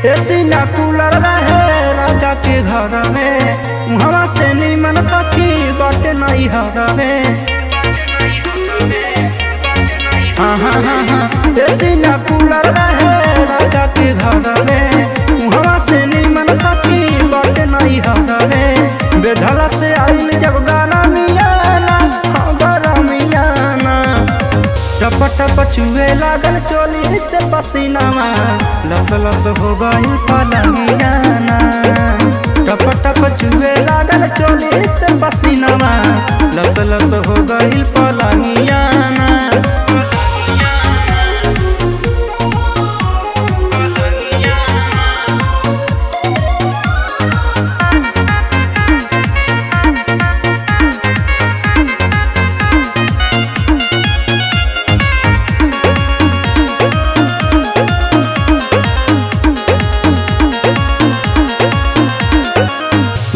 AC ना cooler रहे राजा के घर में, वहाँ से निमन सखी बाटे नहीं हर में। हाँ, एसी ना कूलर रहे राजा के घर में, वहाँ से निमन सखी बाटे नहीं हर में। बेधला से आइल जब गाना मियाना, हाँ गाना मियाना, टप टप चुए लागल चोली से पसीनावा, लस लस हो गई पलंगियाना। टप टप चुए लागल चोली से पसीनावा, लस लस हो गई पलंगियाना।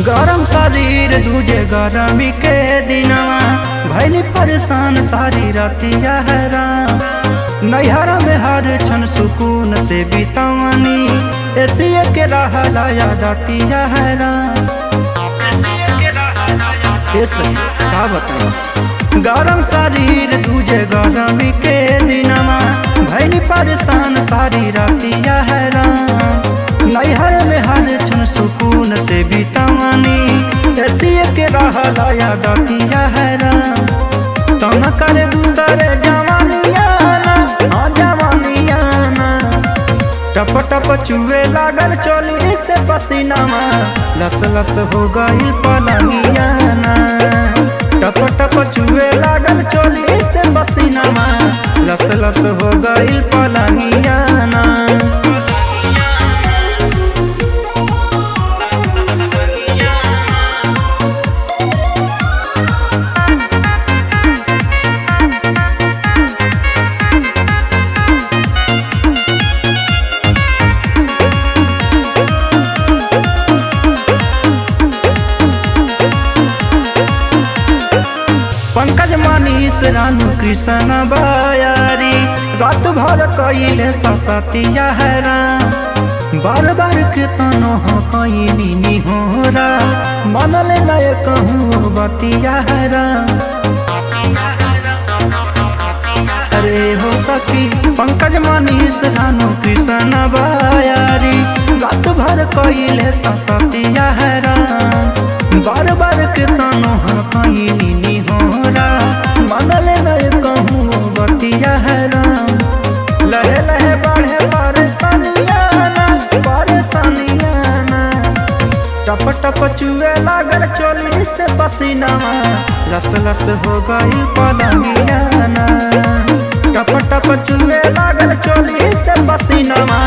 गरम शरीर दूजे गरमी के दिनवा, भैली परेशान सारी रातिया हैरान। नैहरा में हर क्षण सुकून से बितावनी, एसी के रहला याद आतिया हैरान। का बताऊं गरम शरीर दूजे गरमी के दिनवा, भैली परेशान सारी रातिया हैरान। नैहर में हर क्षण सुकून से बितावनी, ऐसी के रहला याद आतिया हैरान। तम करे दूसरे जवानियाना, हाँ जवानियाना, टप टप चुए लागल चोली से पसीनावा, लस लस हो गई पलंगियाना। टप टप चुए लागल चोली से पसीनावा, लस लस हो गई पलंगियाना। पंकज मनीष रानू कृष्ण बयारी, रात भर कइले ससतिया हैरान। बार बार के तनो हो कइनी निहोरा, मनले नय कहूँ बतिया हैरान। अरे हो सखी पंकज मनीष रानू कृष्ण बयारी, रात भर कइले ससतिया हैरान। बार बार के तनो हो कइनी निहोरा, मनले नय कहूँ बतिया हैरान। लहे लहे बढ़े परेशानियाना, परेशानियाना, टप टप चुए लागल चोली से पसीनावा, लस लस हो गई पलंगियाना। टप टप चुए लागल चोली से पसीनावा,